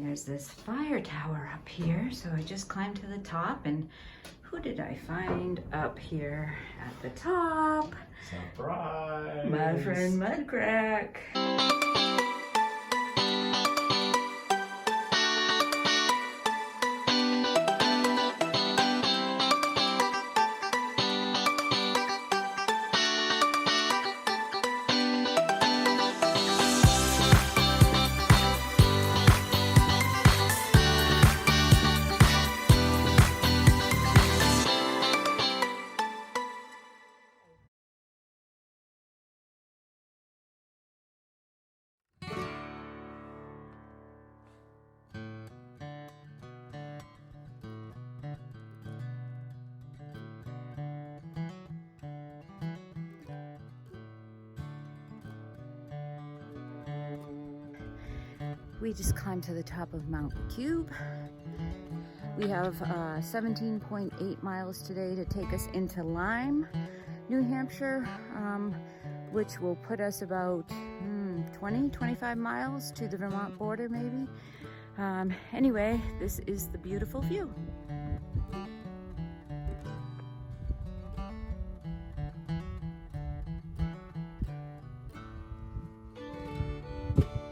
And there's this fire tower up here, so I just climbed to the top, and who did I find up here at the top? Surprise! My friend Mudcrack. We just climbed to the top of Mount Cube. We have 17.8 miles today to take us into Lyme, New Hampshire, which will put us about 25 miles to the Vermont border maybe. Anyway, this is the beautiful view.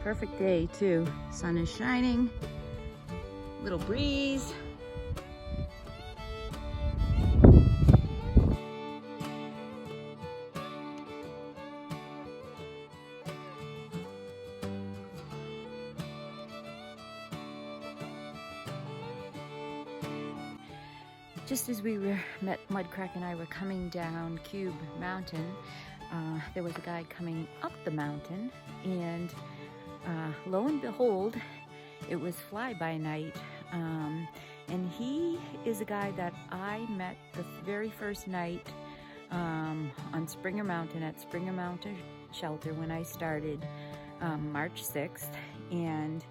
Perfect day too. Sun is shining, little breeze. Just as we met Mudcrack and I were coming down Cube Mountain, there was a guy coming up the mountain, and lo and behold, it was fly-by-night, and he is a guy that I met the very first night on Springer Mountain at Springer Mountain Shelter when I started March 6th, and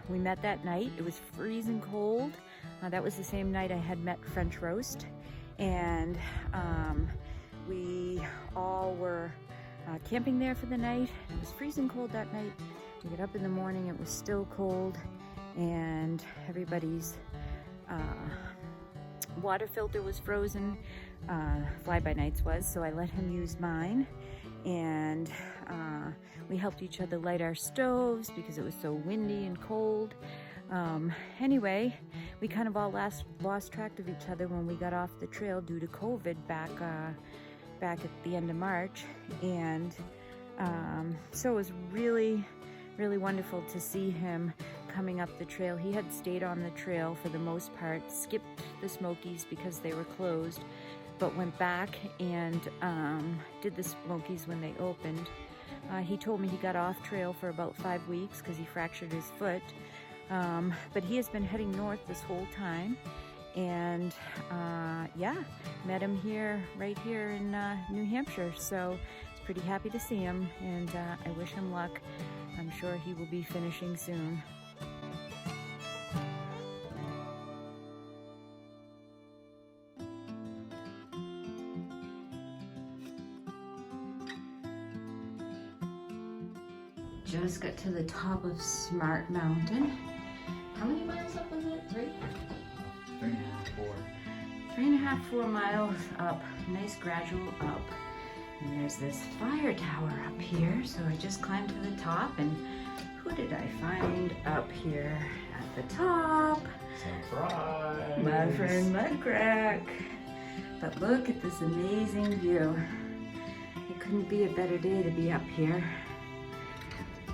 we met that night. It was freezing cold. That was the same night I had met French Roast, and we all were camping there for the night. It was freezing cold that night. We got up in the morning, it was still cold, and everybody's water filter was frozen. Fly-by-nights was, so I let him use mine, and we helped each other light our stoves because it was so windy and cold. Anyway, we kind of all lost track of each other when we got off the trail due to COVID back at the end of March, and so it was really wonderful to see him coming up the trail. He had stayed on the trail for the most part, skipped the Smokies because they were closed, but went back and did the Smokies when they opened. He told me he got off trail for about 5 weeks because he fractured his foot, but he has been heading north this whole time. And yeah, met him right here in New Hampshire, so I was pretty happy to see him, and I wish him luck. I'm sure he will be finishing soon. Just got to the top of Smart Mountain. How many miles up was it? 3? 3.5, 4 miles up. Nice gradual up. And there's this fire tower up here, so I just climbed to the top, and who did I find up here at the top? Surprise! My friend Mudcrack. But look at this amazing view. It couldn't be a better day to be up here.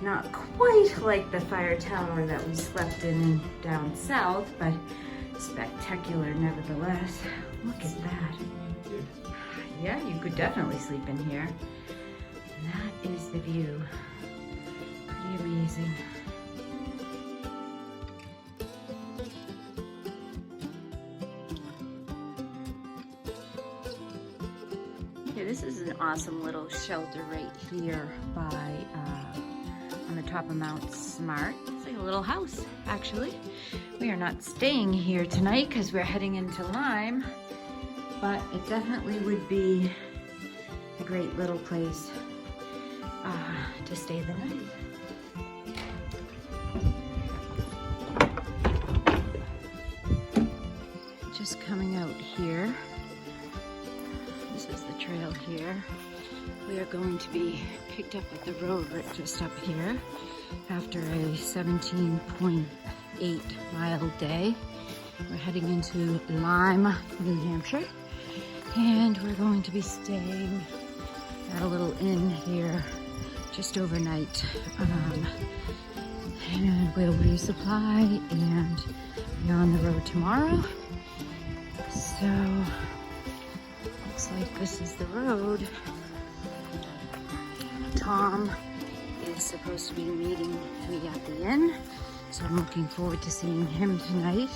Not quite like the fire tower that we slept in down south, but spectacular nevertheless. Look at that. Yeah, you could definitely sleep in here. And that is the view. Pretty amazing. Okay, this is an awesome little shelter right here by on the top of Mount Smart. It's like a little house, actually. We are not staying here tonight because we're heading into Lyme, but it definitely would be a great little place to stay the night. out here. This is the trail here. We are going to be picked up at the road right just up here after a 17.8 mile day. We're heading into Lyme, New Hampshire, and we're going to be staying at a little inn here just overnight. And we'll resupply and be on the road tomorrow. So, looks like this is the road. Tom is supposed to be meeting me at the inn, so I'm looking forward to seeing him tonight.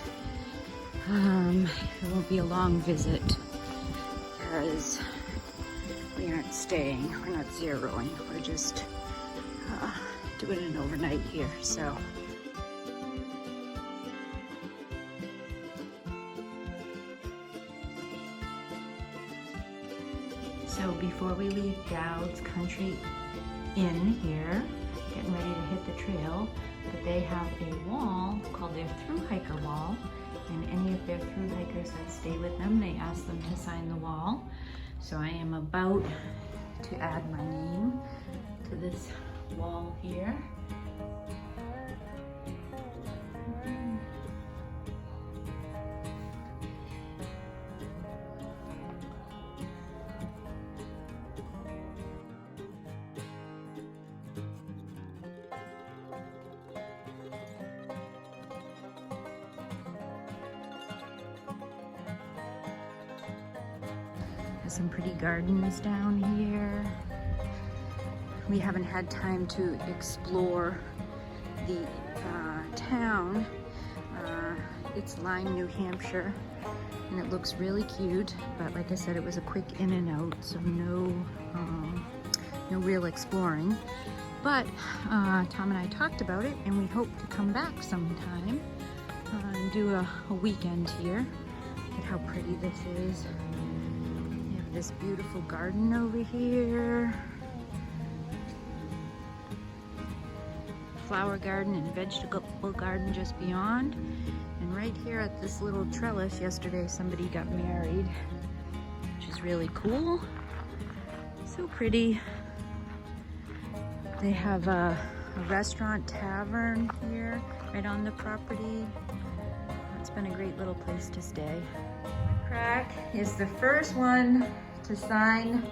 It won't be a long visit because we aren't staying, we're not zeroing, we're just doing an overnight here, so. So before we leave Dowd's Country Inn here, getting ready to hit the trail, but they have a wall called their thru-hiker wall, and any of their thru-hikers that stay with them, they ask them to sign the wall. So I am about to add my name to this wall here. There's some pretty gardens down here. We haven't had time to explore the town. It's Lyme, New Hampshire, and it looks really cute, but like I said, it was a quick in and out, so no real exploring. But Tom and I talked about it, and we hope to come back sometime and do a weekend here. Look at how pretty this is. We have this beautiful garden over here. Flower garden and vegetable garden just beyond. And right here at this little trellis, yesterday somebody got married, which is really cool. So pretty. They have a restaurant tavern here right on the property. It's been a great little place to stay. Crack is the first one to sign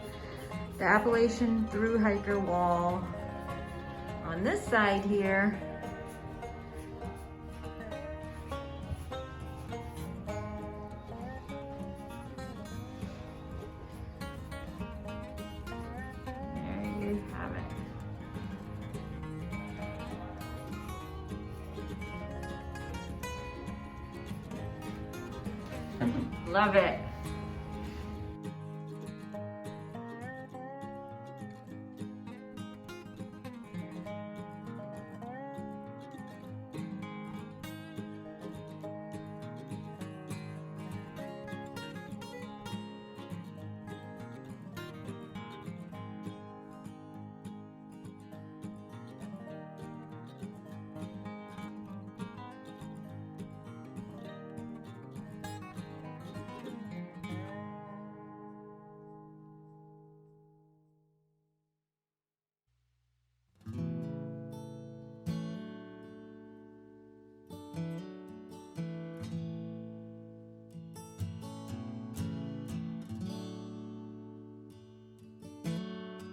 the Appalachian thru-hiker wall on this side here. There you have it. Love it.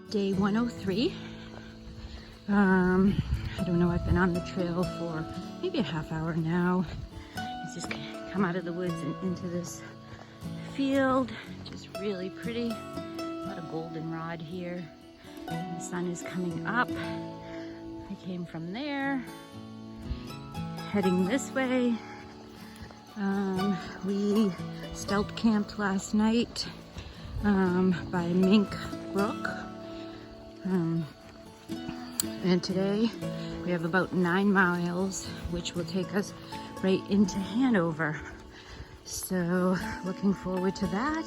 Day 103. I don't know, I've been on the trail for maybe a half hour now. It's just come out of the woods and into this field, just really pretty. A lot of goldenrod here. And the sun is coming up. I came from there, heading this way. We stealth camped last night by Mink Brook. And today we have about 9 miles, which will take us right into Hanover. So looking forward to that.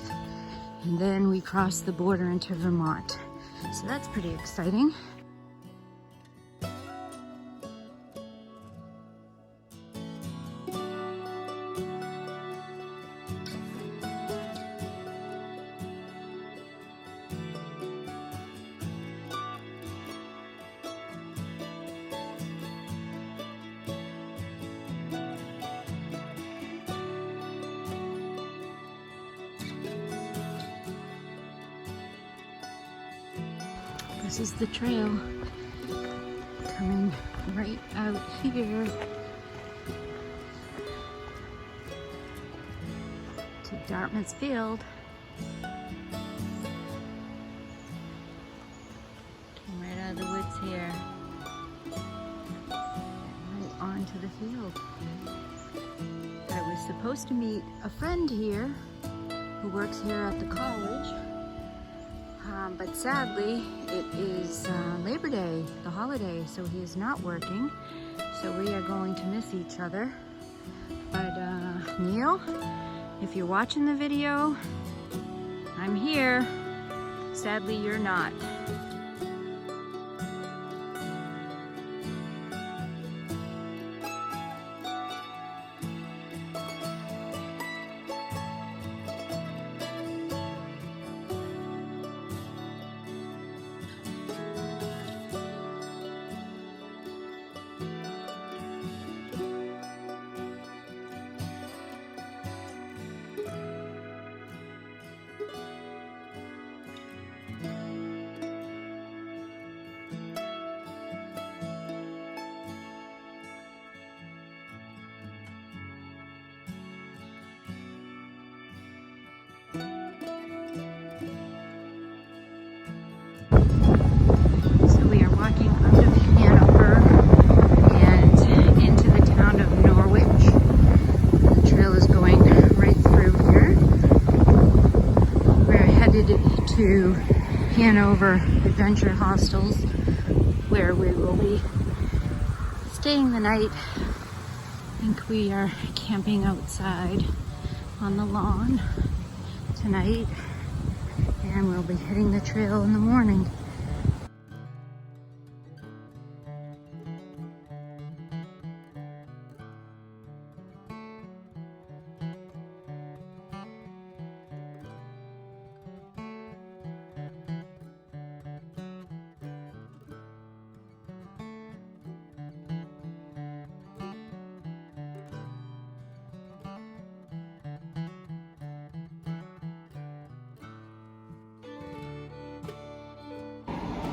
And then we cross the border into Vermont. So that's pretty exciting. This is the trail coming right out here to Dartmouth Field. Came right out of the woods here, right onto the field. I was supposed to meet a friend here who works here at the college, but sadly it is Labor Day, the holiday, so he is not working, so we are going to miss each other. But Neil, if you're watching the video, I'm here. Sadly, you're not. Walking out of Hanover and into the town of Norwich. The trail is going right through here. We're headed to Hanover Adventure Hostels, where we will be staying the night. I think we are camping outside on the lawn tonight, and we'll be hitting the trail in the morning.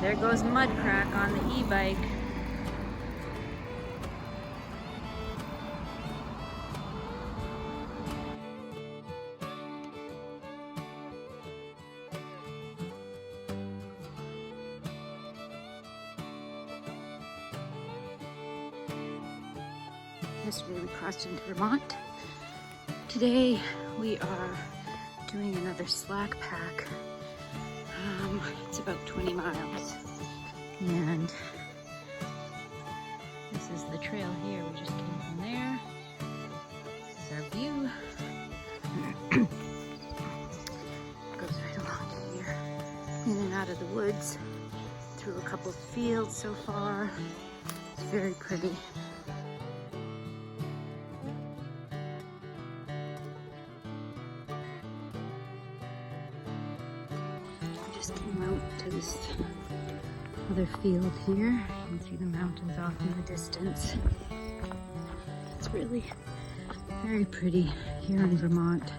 There goes Mudcrack on the e-bike. Yesterday we crossed into Vermont. Today we are doing another slack pack. It's about 20 miles, and this is the trail here. We just came from there. This is our view. Goes right along here, in and out of the woods, through a couple of fields so far. It's very pretty. Just came out to this other field here. You can see the mountains off in the distance. It's really very pretty here in Vermont.